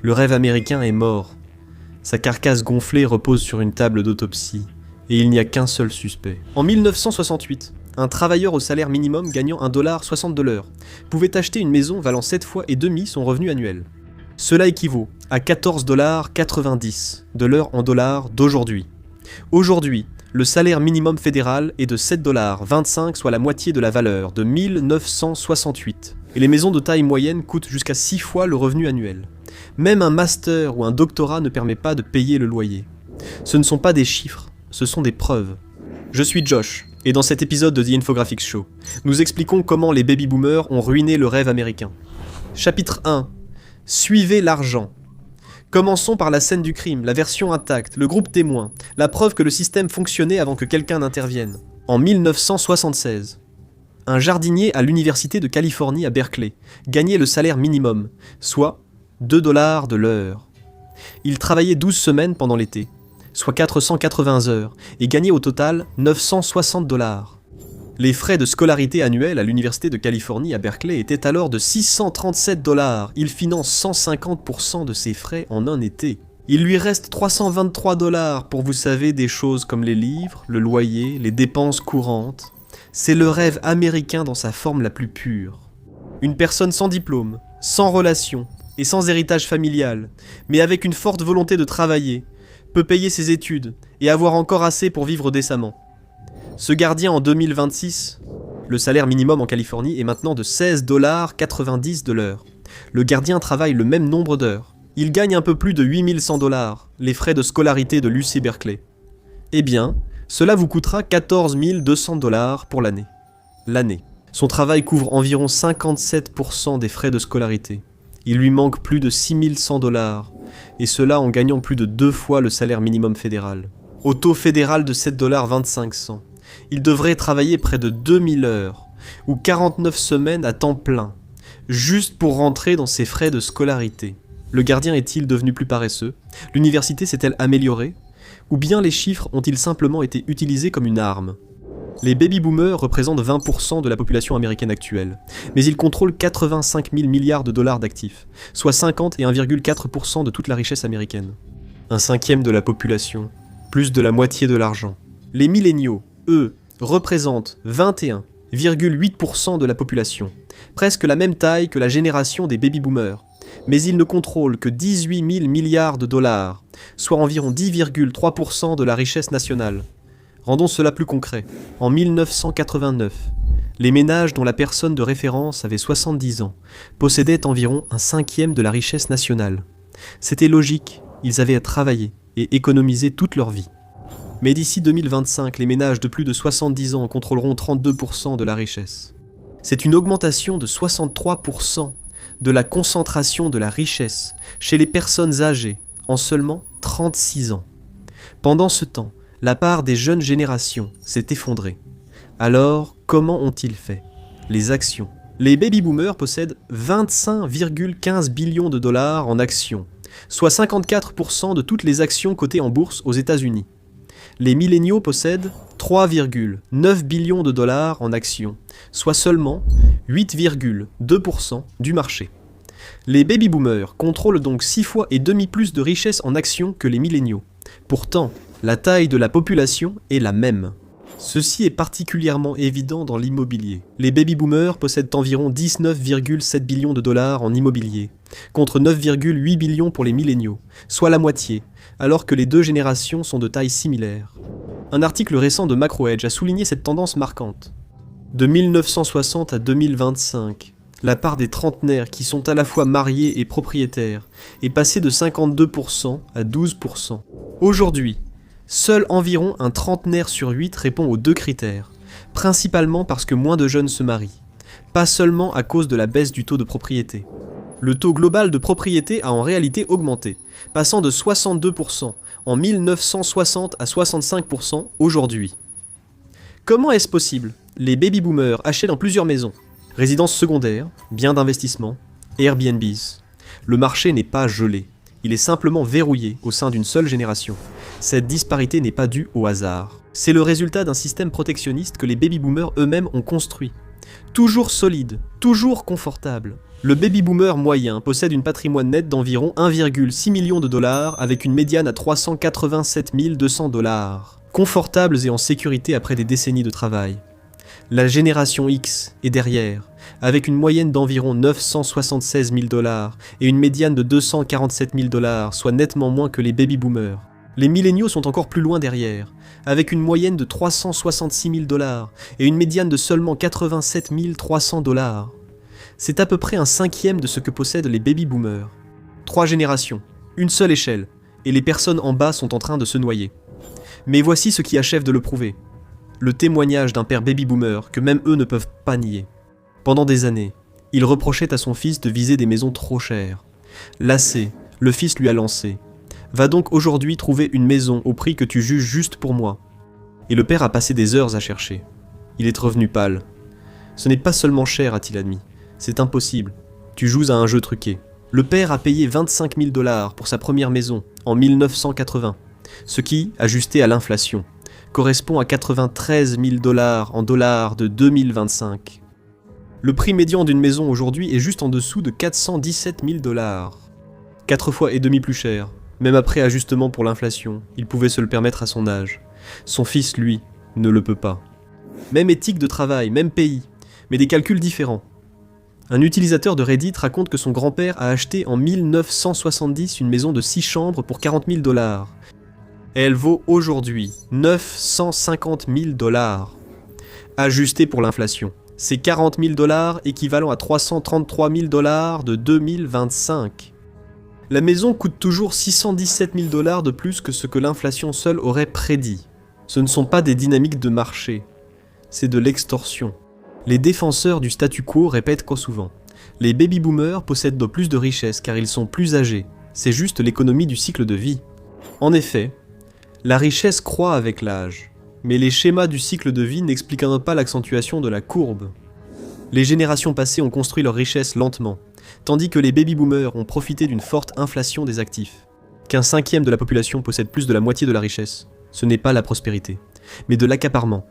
Le rêve américain est mort. Sa carcasse gonflée repose sur une table d'autopsie, et il n'y a qu'un seul suspect. En 1968, un travailleur au salaire minimum gagnant $1,60 de l'heure pouvait acheter une maison valant 7 fois et demi son revenu annuel. Cela équivaut à $14,90 de l'heure en dollars d'aujourd'hui. Aujourd'hui, le salaire minimum fédéral est de $7,25, soit la moitié de la valeur de 1968. Et les maisons de taille moyenne coûtent jusqu'à 6 fois le revenu annuel. Même un master ou un doctorat ne permet pas de payer le loyer. Ce ne sont pas des chiffres, ce sont des preuves. Je suis Josh, et dans cet épisode de The Infographics Show, nous expliquons comment les baby-boomers ont ruiné le rêve américain. Chapitre 1. Suivez l'argent. Commençons par la scène du crime, la version intacte, le groupe témoin, la preuve que le système fonctionnait avant que quelqu'un n'intervienne. En 1976, un jardinier à l'université de Californie à Berkeley gagnait le salaire minimum, soit $2 de l'heure. Il travaillait 12 semaines pendant l'été, soit 480 heures, et gagnait au total $960. Les frais de scolarité annuels à l'université de Californie à Berkeley étaient alors de $637. Il finance 150% de ses frais en un été. Il lui reste $323 pour, vous savez, des choses comme les livres, le loyer, les dépenses courantes. C'est le rêve américain dans sa forme la plus pure. Une personne sans diplôme, sans relation et sans héritage familial, mais avec une forte volonté de travailler, peut payer ses études et avoir encore assez pour vivre décemment. Ce gardien en 2026, le salaire minimum en Californie est maintenant de $16,90 de l'heure. Le gardien travaille le même nombre d'heures. Il gagne un peu plus de $8 100, les frais de scolarité de l'UC Berkeley. Eh bien, cela vous coûtera $14 pour l'année. L'année. Son travail couvre environ 57% des frais de scolarité. Il lui manque plus de $6 100, et cela en gagnant plus de 2 fois le salaire minimum fédéral. Au taux fédéral de $7,25. Il devrait travailler près de 2000 heures, ou 49 semaines à temps plein, juste pour rentrer dans ses frais de scolarité. Le gardien est-il devenu plus paresseux? L'université s'est-elle améliorée? Ou bien les chiffres ont-ils simplement été utilisés comme une arme? Les baby-boomers représentent 20% de la population américaine actuelle, mais ils contrôlent 85 000 milliards de dollars d'actifs, soit 50 et 1,4% de toute la richesse américaine. Un cinquième de la population, plus de la moitié de l'argent. Les milléniaux, eux, représentent 21,8% de la population, presque la même taille que la génération des baby-boomers, mais ils ne contrôlent que 18 000 milliards de dollars, soit environ 10,3% de la richesse nationale. Rendons cela plus concret. En 1989, les ménages dont la personne de référence avait 70 ans possédaient environ un cinquième de la richesse nationale. C'était logique, ils avaient à travailler et économiser toute leur vie. Mais d'ici 2025, les ménages de plus de 70 ans contrôleront 32% de la richesse. C'est une augmentation de 63% de la concentration de la richesse chez les personnes âgées en seulement 36 ans. Pendant ce temps, la part des jeunes générations s'est effondrée. Alors, comment ont-ils fait? Les actions. Les baby-boomers possèdent 25,15 billions de dollars en actions, soit 54% de toutes les actions cotées en bourse aux États-Unis. Les milléniaux possèdent 3,9 billions de dollars en actions, soit seulement 8,2% du marché. Les baby-boomers contrôlent donc 6 fois et demi plus de richesse en actions que les milléniaux. Pourtant, la taille de la population est la même. Ceci est particulièrement évident dans l'immobilier. Les baby-boomers possèdent environ 19,7 billions de dollars en immobilier, contre 9,8 billions pour les milléniaux, soit la moitié, alors que les deux générations sont de taille similaire. Un article récent de MacroEdge a souligné cette tendance marquante. De 1960 à 2025, la part des trentenaires qui sont à la fois mariés et propriétaires est passée de 52% à 12%. Aujourd'hui, seul environ un trentenaire sur 8 répond aux deux critères, principalement parce que moins de jeunes se marient, pas seulement à cause de la baisse du taux de propriété. Le taux global de propriété a en réalité augmenté, passant de 62% en 1960 à 65% aujourd'hui. Comment est-ce possible? Les baby-boomers achètent dans plusieurs maisons, résidences secondaires, biens d'investissement, Airbnbs. Le marché n'est pas gelé, il est simplement verrouillé au sein d'une seule génération. Cette disparité n'est pas due au hasard. C'est le résultat d'un système protectionniste que les baby-boomers eux-mêmes ont construit. Toujours solide, toujours confortable. Le baby-boomer moyen possède une patrimoine net d'environ 1,6 million de dollars avec une médiane à 387 200 dollars. Confortables et en sécurité après des décennies de travail. La génération X est derrière, avec une moyenne d'environ 976 000 dollars et une médiane de 247 000 dollars, soit nettement moins que les baby-boomers. Les milléniaux sont encore plus loin derrière, avec une moyenne de 366 000 dollars et une médiane de seulement 87 300 dollars. C'est à peu près un cinquième de ce que possèdent les baby-boomers. 3 générations, une seule échelle, et les personnes en bas sont en train de se noyer. Mais voici ce qui achève de le prouver. Le témoignage d'un père baby-boomer que même eux ne peuvent pas nier. Pendant des années, il reprochait à son fils de viser des maisons trop chères. Lassé, le fils lui a lancé « Va donc aujourd'hui trouver une maison au prix que tu juges juste pour moi. » Et le père a passé des heures à chercher. Il est revenu pâle. « Ce n'est pas seulement cher, a-t-il admis. C'est impossible. Tu joues à un jeu truqué. » Le père a payé 25 000 dollars pour sa première maison en 1980, ce qui, ajusté à l'inflation, correspond à 93 000 dollars en dollars de 2025. Le prix médian d'une maison aujourd'hui est juste en dessous de 417 000 dollars. 4 fois et demi plus cher. Même après ajustement pour l'inflation, il pouvait se le permettre à son âge. Son fils, lui, ne le peut pas. Même éthique de travail, même pays, mais des calculs différents. Un utilisateur de Reddit raconte que son grand-père a acheté en 1970 une maison de 6 chambres pour 40 000 dollars. Elle vaut aujourd'hui 950 000 dollars. Ajusté pour l'inflation. C'est 40 000 dollars équivalent à 333 000 dollars de 2025. La maison coûte toujours 617 000 dollars de plus que ce que l'inflation seule aurait prédit. Ce ne sont pas des dynamiques de marché, c'est de l'extorsion. Les défenseurs du statu quo répètent trop souvent. Les baby-boomers possèdent plus de richesses car ils sont plus âgés. C'est juste l'économie du cycle de vie. En effet, la richesse croît avec l'âge, mais les schémas du cycle de vie n'expliquent pas l'accentuation de la courbe. Les générations passées ont construit leur richesse lentement, tandis que les baby-boomers ont profité d'une forte inflation des actifs. Qu'un cinquième de la population possède plus de la moitié de la richesse, ce n'est pas la prospérité, mais de l'accaparement.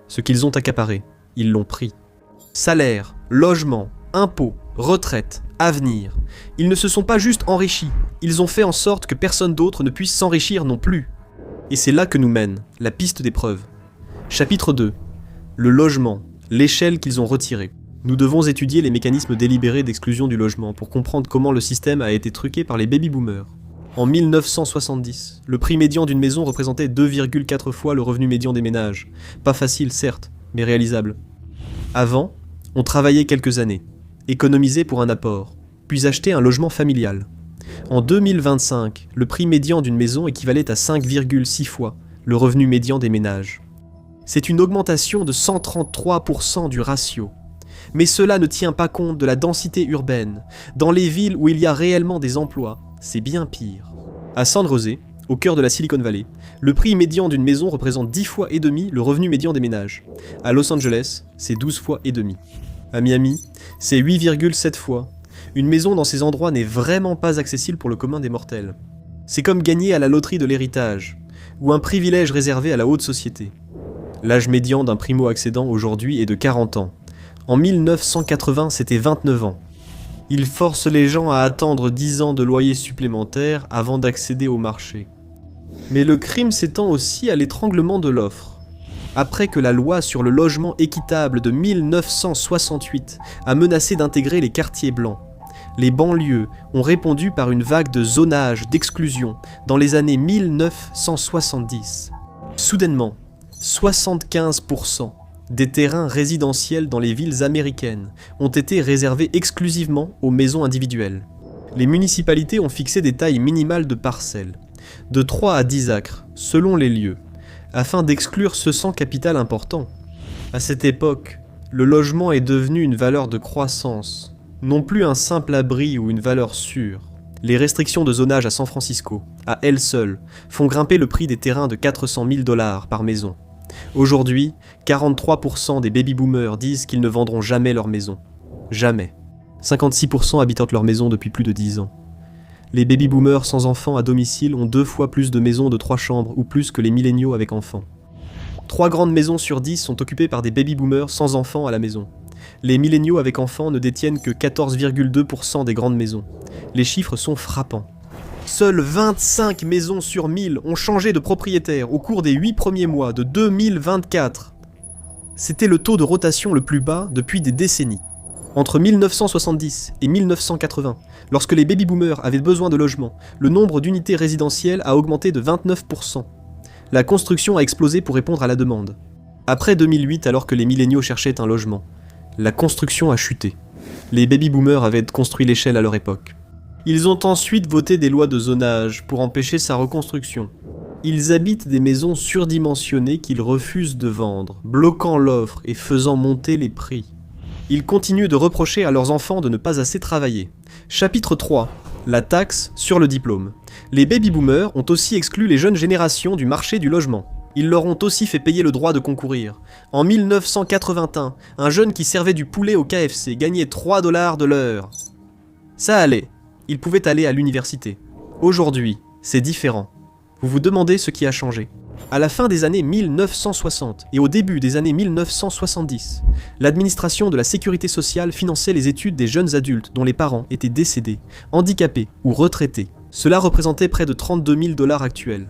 Ce qu'ils ont accaparé, ils l'ont pris. Salaire, logement, impôts, retraite, avenir. Ils ne se sont pas juste enrichis, ils ont fait en sorte que personne d'autre ne puisse s'enrichir non plus. Et c'est là que nous mène la piste des preuves. Chapitre 2. Le logement, l'échelle qu'ils ont retirée. Nous devons étudier les mécanismes délibérés d'exclusion du logement pour comprendre comment le système a été truqué par les baby-boomers. En 1970, le prix médian d'une maison représentait 2,4 fois le revenu médian des ménages. Pas facile, certes, mais réalisable. Avant, on travaillait quelques années, économisait pour un apport, puis achetait un logement familial. En 2025, le prix médian d'une maison équivalait à 5,6 fois le revenu médian des ménages. C'est une augmentation de 133% du ratio. Mais cela ne tient pas compte de la densité urbaine. Dans les villes où il y a réellement des emplois, c'est bien pire. À San José, au cœur de la Silicon Valley, le prix médian d'une maison représente 10 fois et demi le revenu médian des ménages. À Los Angeles, c'est 12 fois et demi. À Miami, c'est 8,7 fois. Une maison dans ces endroits n'est vraiment pas accessible pour le commun des mortels. C'est comme gagner à la loterie de l'héritage, ou un privilège réservé à la haute société. L'âge médian d'un primo-accédant aujourd'hui est de 40 ans. En 1980, c'était 29 ans. Il force les gens à attendre 10 ans de loyer supplémentaire avant d'accéder au marché. Mais le crime s'étend aussi à l'étranglement de l'offre. Après que la loi sur le logement équitable de 1968 a menacé d'intégrer les quartiers blancs, les banlieues ont répondu par une vague de zonage, d'exclusion, dans les années 1970. Soudainement, 75% des terrains résidentiels dans les villes américaines ont été réservés exclusivement aux maisons individuelles. Les municipalités ont fixé des tailles minimales de parcelles, de 3 à 10 acres, selon les lieux, afin d'exclure ceux sans capital important. À cette époque, le logement est devenu une valeur de croissance, non plus un simple abri ou une valeur sûre. Les restrictions de zonage à San Francisco, à elles seules, font grimper le prix des terrains de 400 000 $ par maison. Aujourd'hui, 43% des baby-boomers disent qu'ils ne vendront jamais leur maison. Jamais. 56% habitent leur maison depuis plus de 10 ans. Les baby-boomers sans enfants à domicile ont 2 fois plus de maisons de 3 chambres ou plus que les milléniaux avec enfants. 3 grandes maisons sur 10 sont occupées par des baby-boomers sans enfants à la maison. Les milléniaux avec enfants ne détiennent que 14,2% des grandes maisons. Les chiffres sont frappants. Seules 25 maisons sur 1000 ont changé de propriétaire au cours des 8 premiers mois de 2024. C'était le taux de rotation le plus bas depuis des décennies. Entre 1970 et 1980, lorsque les baby-boomers avaient besoin de logements, le nombre d'unités résidentielles a augmenté de 29%. La construction a explosé pour répondre à la demande. Après 2008, alors que les milléniaux cherchaient un logement, la construction a chuté. Les baby-boomers avaient construit l'échelle à leur époque. Ils ont ensuite voté des lois de zonage pour empêcher sa reconstruction. Ils habitent des maisons surdimensionnées qu'ils refusent de vendre, bloquant l'offre et faisant monter les prix. Ils continuent de reprocher à leurs enfants de ne pas assez travailler. Chapitre 3. La taxe sur le diplôme. Les baby-boomers ont aussi exclu les jeunes générations du marché du logement. Ils leur ont aussi fait payer le droit de concourir. En 1981, un jeune qui servait du poulet au KFC gagnait 3 $ de l'heure. Ça allait. Il pouvait aller à l'université. Aujourd'hui, c'est différent. Vous vous demandez ce qui a changé. À la fin des années 1960 et au début des années 1970, l'administration de la sécurité sociale finançait les études des jeunes adultes dont les parents étaient décédés, handicapés ou retraités. Cela représentait près de 32 000 $ actuels.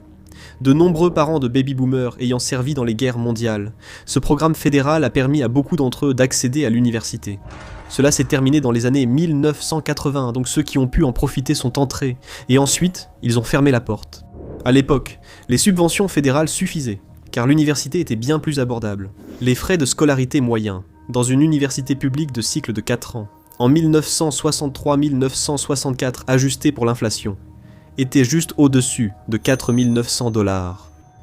De nombreux parents de baby-boomers ayant servi dans les guerres mondiales, ce programme fédéral a permis à beaucoup d'entre eux d'accéder à l'université. Cela s'est terminé dans les années 1980, donc ceux qui ont pu en profiter sont entrés, et ensuite, ils ont fermé la porte. À l'époque, les subventions fédérales suffisaient, car l'université était bien plus abordable. Les frais de scolarité moyens, dans une université publique de cycle de 4 ans, en 1963-1964 ajustés pour l'inflation, étaient juste au-dessus de 4 900 $.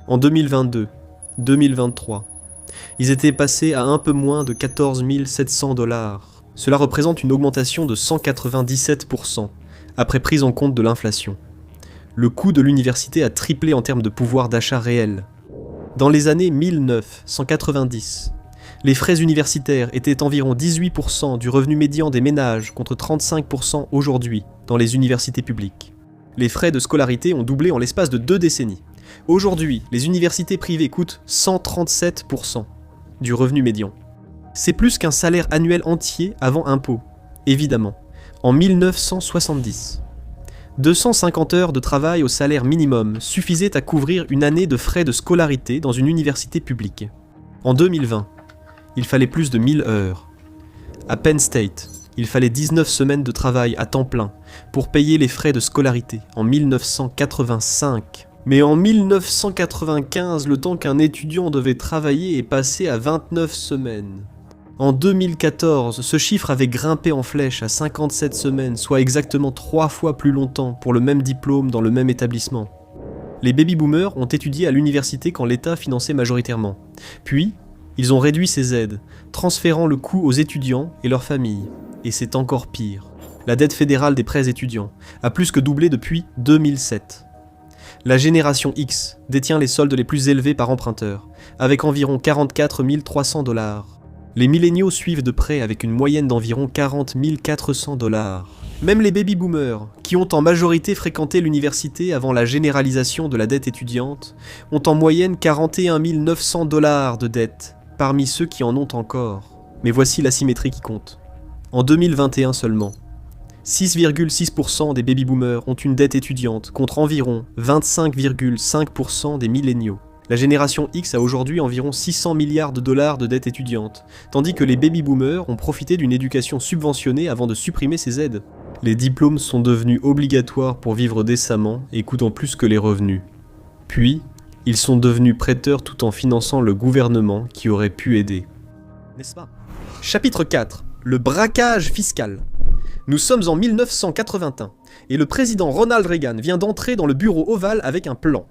En 2022-2023, ils étaient passés à un peu moins de 14 700 $. Cela représente une augmentation de 197%, après prise en compte de l'inflation. Le coût de l'université a triplé en termes de pouvoir d'achat réel. Dans les années 1990, les frais universitaires étaient environ 18% du revenu médian des ménages contre 35% aujourd'hui dans les universités publiques. Les frais de scolarité ont doublé en l'espace de 2 décennies. Aujourd'hui, les universités privées coûtent 137% du revenu médian. C'est plus qu'un salaire annuel entier avant impôt, évidemment. En 1970, 250 heures de travail au salaire minimum suffisaient à couvrir une année de frais de scolarité dans une université publique. En 2020, il fallait plus de 1000 heures. À Penn State, il fallait 19 semaines de travail à temps plein pour payer les frais de scolarité en 1985. Mais en 1995, le temps qu'un étudiant devait travailler est passé à 29 semaines. En 2014, ce chiffre avait grimpé en flèche à 57 semaines, soit exactement 3 fois plus longtemps pour le même diplôme dans le même établissement. Les baby-boomers ont étudié à l'université quand l'État finançait majoritairement. Puis, ils ont réduit ces aides, transférant le coût aux étudiants et leurs familles. Et c'est encore pire. La dette fédérale des prêts étudiants a plus que doublé depuis 2007. La génération X détient les soldes les plus élevés par emprunteur, avec environ 44 300 $. Les milléniaux suivent de près avec une moyenne d'environ 40 400 $. Même les baby-boomers, qui ont en majorité fréquenté l'université avant la généralisation de la dette étudiante, ont en moyenne 41 900 $ de dette, parmi ceux qui en ont encore. Mais voici l'asymétrie qui compte. En 2021 seulement, 6,6% des baby-boomers ont une dette étudiante contre environ 25,5% des milléniaux. La génération X a aujourd'hui environ 600 milliards de $ de dette étudiante, tandis que les baby-boomers ont profité d'une éducation subventionnée avant de supprimer ces aides. Les diplômes sont devenus obligatoires pour vivre décemment et coûtant plus que les revenus. Puis, ils sont devenus prêteurs tout en finançant le gouvernement qui aurait pu aider. N'est-ce pas ? Chapitre 4. Le braquage fiscal. Nous sommes en 1981 et le président Ronald Reagan vient d'entrer dans le bureau ovale avec un plan.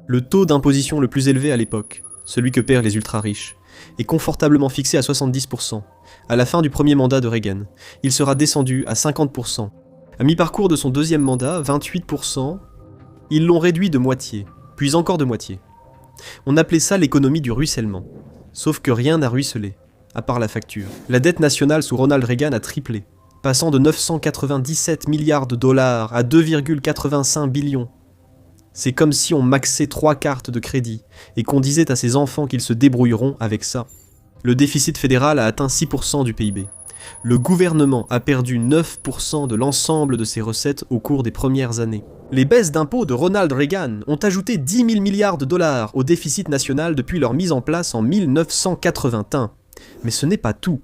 Le taux d'imposition le plus élevé à l'époque, celui que paient les ultra-riches, est confortablement fixé à 70%. À la fin du premier mandat de Reagan, il sera descendu à 50%. À mi-parcours de son deuxième mandat, 28%, ils l'ont réduit de moitié, puis encore de moitié. On appelait ça l'économie du ruissellement. Sauf que rien n'a ruisselé, à part la facture. La dette nationale sous Ronald Reagan a triplé, passant de 997 milliards de dollars à 2,85 billions. C'est comme si on maxait 3 cartes de crédit et qu'on disait à ses enfants qu'ils se débrouilleront avec ça. Le déficit fédéral a atteint 6% du PIB. Le gouvernement a perdu 9% de l'ensemble de ses recettes au cours des premières années. Les baisses d'impôts de Ronald Reagan ont ajouté 10 000 milliards de dollars au déficit national depuis leur mise en place en 1981. Mais ce n'est pas tout.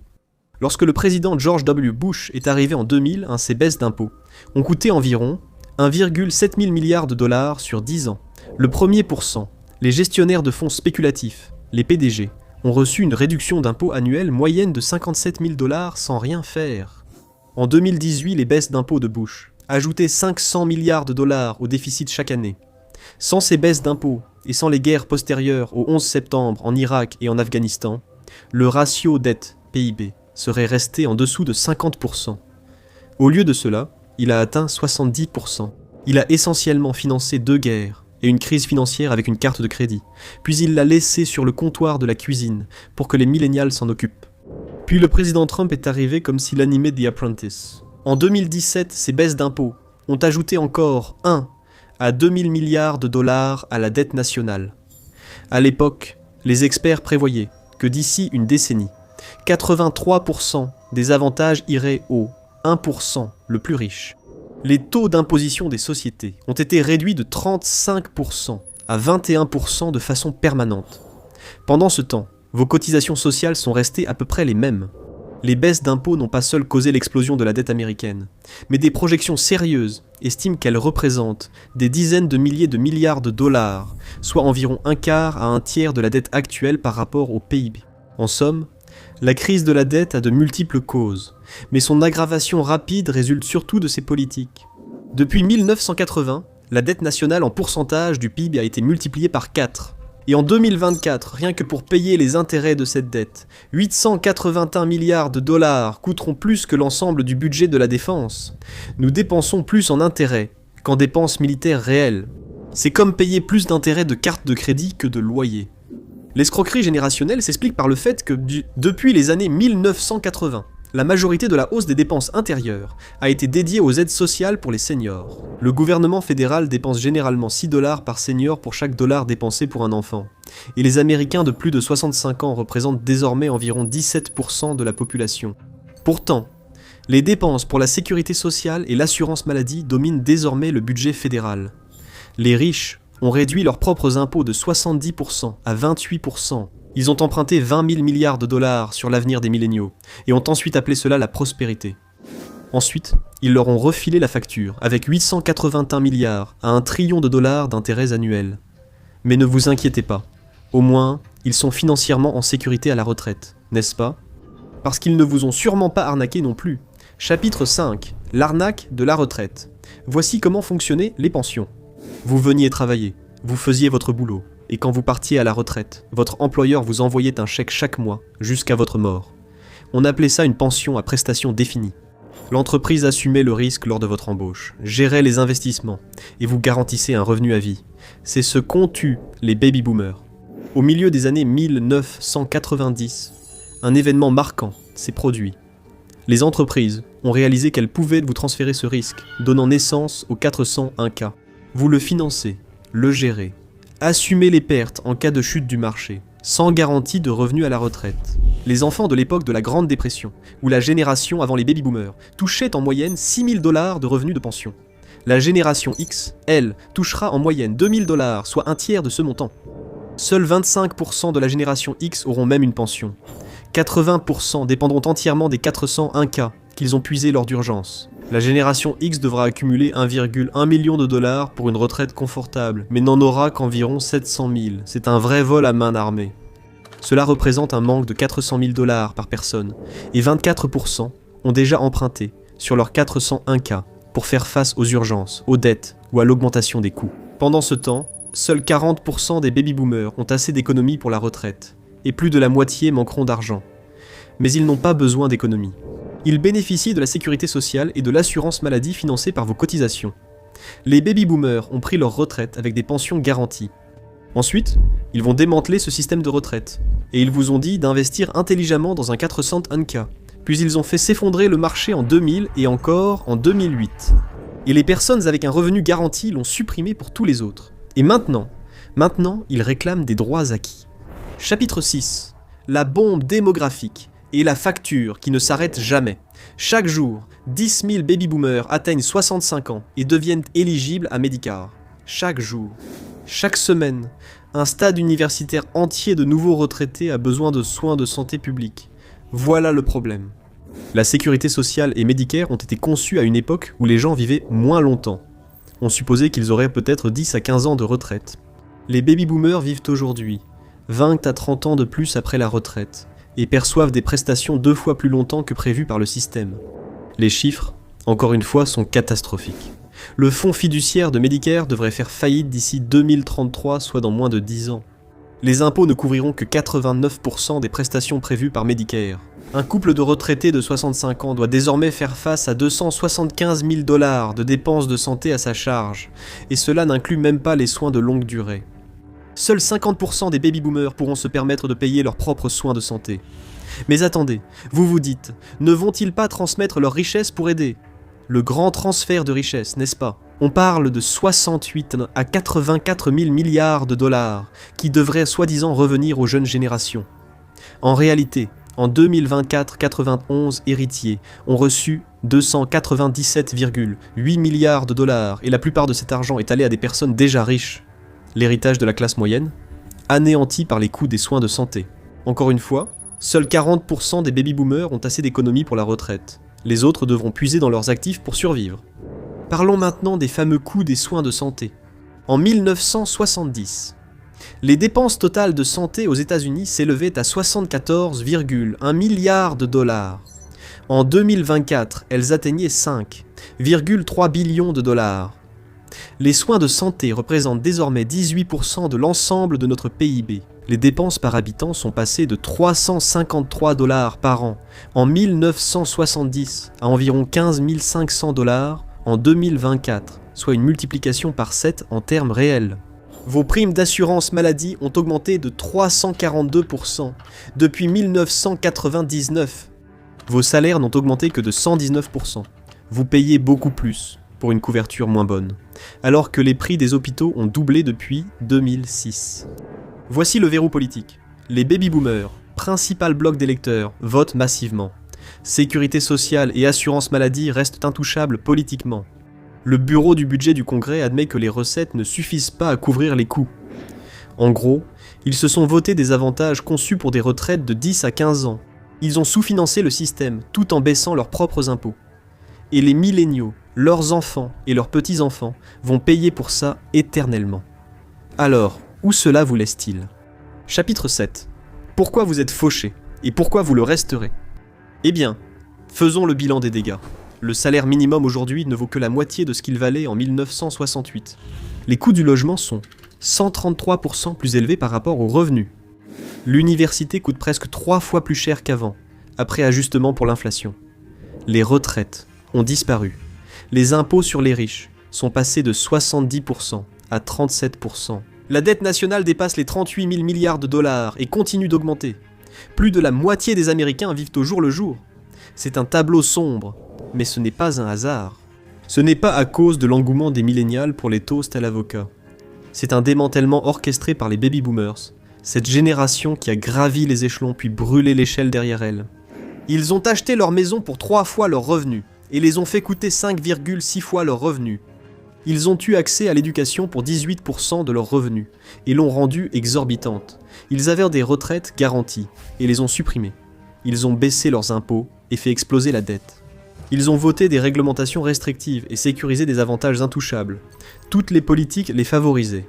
Lorsque le président George W. Bush est arrivé en 2000, ces baisses d'impôts ont coûté environ 1,7 milliard de dollars sur 10 ans. Le 1%, les gestionnaires de fonds spéculatifs, les PDG, ont reçu une réduction d'impôts annuelle moyenne de 57 000 dollars sans rien faire. En 2018, les baisses d'impôts de Bush ajoutaient 500 milliards de dollars au déficit chaque année. Sans ces baisses d'impôts et sans les guerres postérieures au 11 septembre en Irak et en Afghanistan, le ratio dette-PIB serait resté en dessous de 50%. Au lieu de cela, il a atteint 70%. Il a essentiellement financé 2 guerres et une crise financière avec une carte de crédit, puis il l'a laissé sur le comptoir de la cuisine pour que les millénials s'en occupent. Puis le président Trump est arrivé comme s'il animait The Apprentice. En 2017, ces baisses d'impôts ont ajouté encore 1 à 2 000 milliards de dollars à la dette nationale. À l'époque, les experts prévoyaient que d'ici une décennie, 83% des avantages iraient aux 1% le plus riche. Les taux d'imposition des sociétés ont été réduits de 35% à 21% de façon permanente. Pendant ce temps, vos cotisations sociales sont restées à peu près les mêmes. Les baisses d'impôts n'ont pas seules causé l'explosion de la dette américaine, mais des projections sérieuses estiment qu'elles représentent des dizaines de milliers de milliards de dollars, soit environ un quart à un tiers de la dette actuelle par rapport au PIB. En somme, la crise de la dette a de multiples causes, mais son aggravation rapide résulte surtout de ses politiques. Depuis 1980, la dette nationale en pourcentage du PIB a été multipliée par 4. Et en 2024, rien que pour payer les intérêts de cette dette, 881 milliards de dollars coûteront plus que l'ensemble du budget de la défense. Nous dépensons plus en intérêts qu'en dépenses militaires réelles. C'est comme payer plus d'intérêts de cartes de crédit que de loyers. L'escroquerie générationnelle s'explique par le fait que depuis les années 1980, la majorité de la hausse des dépenses intérieures a été dédiée aux aides sociales pour les seniors. Le gouvernement fédéral dépense généralement 6 dollars par senior pour chaque dollar dépensé pour un enfant. Et les Américains de plus de 65 ans représentent désormais environ 17% de la population. Pourtant, les dépenses pour la sécurité sociale et l'assurance maladie dominent désormais le budget fédéral. Les riches ont réduit leurs propres impôts de 70% à 28%. Ils ont emprunté 20 000 milliards de dollars sur l'avenir des milléniaux, et ont ensuite appelé cela la prospérité. Ensuite, ils leur ont refilé la facture, avec 881 milliards à 1 trillion de dollars d'intérêts annuels. Mais ne vous inquiétez pas, au moins, ils sont financièrement en sécurité à la retraite, n'est-ce pas? Parce qu'ils ne vous ont sûrement pas arnaqué non plus. Chapitre 5. L'arnaque de la retraite. Voici comment fonctionnaient les pensions. Vous veniez travailler, vous faisiez votre boulot, et quand vous partiez à la retraite, votre employeur vous envoyait un chèque chaque mois, jusqu'à votre mort. On appelait ça une pension à prestations définies. L'entreprise assumait le risque lors de votre embauche, gérait les investissements, et vous garantissait un revenu à vie. C'est ce qu'ont eu les baby-boomers. Au milieu des années 1990, un événement marquant s'est produit. Les entreprises ont réalisé qu'elles pouvaient vous transférer ce risque, donnant naissance au 401K. Vous le financez, le gérez, assumez les pertes en cas de chute du marché, sans garantie de revenus à la retraite. Les enfants de l'époque de la Grande Dépression, ou la génération avant les baby-boomers, touchaient en moyenne 6 000 dollars de revenus de pension. La génération X, elle, touchera en moyenne 2 000 dollars, soit un tiers de ce montant. Seuls 25% de la génération X auront même une pension. 80% dépendront entièrement des 401K qu'ils ont puisés lors d'urgence. La génération X devra accumuler 1,1 million de dollars pour une retraite confortable, mais n'en aura qu'environ 700 000. C'est un vrai vol à main armée. Cela représente un manque de 400 000 dollars par personne, et 24% ont déjà emprunté sur leurs 401K pour faire face aux urgences, aux dettes ou à l'augmentation des coûts. Pendant ce temps, seuls 40% des baby-boomers ont assez d'économies pour la retraite, et plus de la moitié manqueront d'argent. Mais ils n'ont pas besoin d'économies. Ils bénéficient de la sécurité sociale et de l'assurance maladie financée par vos cotisations. Les baby-boomers ont pris leur retraite avec des pensions garanties. Ensuite, ils vont démanteler ce système de retraite, et ils vous ont dit d'investir intelligemment dans un 401K. Puis ils ont fait s'effondrer le marché en 2000 et encore en 2008. Et les personnes avec un revenu garanti l'ont supprimé pour tous les autres. Et maintenant, ils réclament des droits acquis. Chapitre 6. La bombe démographique Et la facture qui ne s'arrête jamais. Chaque jour, 10 000 baby-boomers atteignent 65 ans et deviennent éligibles à Medicare. Chaque jour. Chaque semaine, un stade universitaire entier de nouveaux retraités a besoin de soins de santé publique. Voilà le problème. La sécurité sociale et Medicare ont été conçus à une époque où les gens vivaient moins longtemps. On supposait qu'ils auraient peut-être 10 à 15 ans de retraite. Les baby-boomers vivent aujourd'hui 20 à 30 ans de plus après la retraite et perçoivent des prestations 2 fois plus longtemps que prévu par le système. Les chiffres, encore une fois, sont catastrophiques. Le fonds fiduciaire de Medicare devrait faire faillite d'ici 2033, soit dans moins de 10 ans. Les impôts ne couvriront que 89% des prestations prévues par Medicare. Un couple de retraités de 65 ans doit désormais faire face à 275 000 $ de dépenses de santé à sa charge, et cela n'inclut même pas les soins de longue durée. Seuls 50% des baby-boomers pourront se permettre de payer leurs propres soins de santé. Mais attendez, vous vous dites, ne vont-ils pas transmettre leurs richesses pour aider ? Le grand transfert de richesses, n'est-ce pas ? On parle de 68 à 84 000 milliards de dollars qui devraient soi-disant revenir aux jeunes générations. En réalité, en 2024, 91 héritiers ont reçu 297,8 milliards de dollars et la plupart de cet argent est allé à des personnes déjà riches. L'héritage de la classe moyenne, anéanti par les coûts des soins de santé. Encore une fois, seuls 40% des baby-boomers ont assez d'économies pour la retraite. Les autres devront puiser dans leurs actifs pour survivre. Parlons maintenant des fameux coûts des soins de santé. En 1970, les dépenses totales de santé aux États-Unis s'élevaient à 74,1 milliards de dollars. En 2024, elles atteignaient 5,3 billions de dollars. Les soins de santé représentent désormais 18% de l'ensemble de notre PIB. Les dépenses par habitant sont passées de 353 $ par an en 1970 à environ 15 500 $ en 2024, soit une multiplication par 7 en termes réels. Vos primes d'assurance maladie ont augmenté de 342% depuis 1999. Vos salaires n'ont augmenté que de 119%. Vous payez beaucoup plus pour une couverture moins bonne, alors que les prix des hôpitaux ont doublé depuis 2006. Voici le verrou politique. Les baby-boomers, principal bloc d'électeurs, votent massivement. Sécurité sociale et assurance maladie restent intouchables politiquement. Le bureau du budget du Congrès admet que les recettes ne suffisent pas à couvrir les coûts. En gros, ils se sont votés des avantages conçus pour des retraites de 10 à 15 ans. Ils ont sous-financé le système tout en baissant leurs propres impôts. Et les milléniaux, leurs enfants et leurs petits-enfants vont payer pour ça éternellement. Alors, où cela vous laisse-t-il ? Chapitre 7. Pourquoi vous êtes fauché et pourquoi vous le resterez ? Eh bien, faisons le bilan des dégâts. Le salaire minimum aujourd'hui ne vaut que la moitié de ce qu'il valait en 1968. Les coûts du logement sont 133% plus élevés par rapport aux revenus. L'université coûte presque 3 fois plus cher qu'avant, après ajustement pour l'inflation. Les retraites ont disparu. Les impôts sur les riches sont passés de 70% à 37%. La dette nationale dépasse les 38 000 milliards de dollars et continue d'augmenter. Plus de la moitié des Américains vivent au jour le jour. C'est un tableau sombre, mais ce n'est pas un hasard. Ce n'est pas à cause de l'engouement des millénials pour les toasts à l'avocat. C'est un démantèlement orchestré par les baby-boomers, cette génération qui a gravi les échelons puis brûlé l'échelle derrière elle. Ils ont acheté leur maison pour 3 fois leurs revenus et les ont fait coûter 5,6 fois leurs revenus. Ils ont eu accès à l'éducation pour 18% de leurs revenus et l'ont rendue exorbitante. Ils avaient des retraites garanties et les ont supprimées. Ils ont baissé leurs impôts et fait exploser la dette. Ils ont voté des réglementations restrictives et sécurisé des avantages intouchables. Toutes les politiques les favorisaient,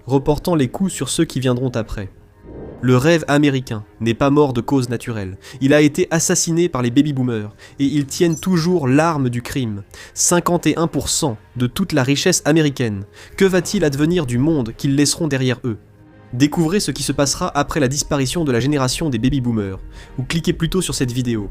reportant les coûts sur ceux qui viendront après. Le rêve américain n'est pas mort de cause naturelle. Il a été assassiné par les baby-boomers et ils tiennent toujours l'arme du crime. 51% de toute la richesse américaine. Que va-t-il advenir du monde qu'ils laisseront derrière eux ? Découvrez ce qui se passera après la disparition de la génération des baby-boomers, ou cliquez plutôt sur cette vidéo.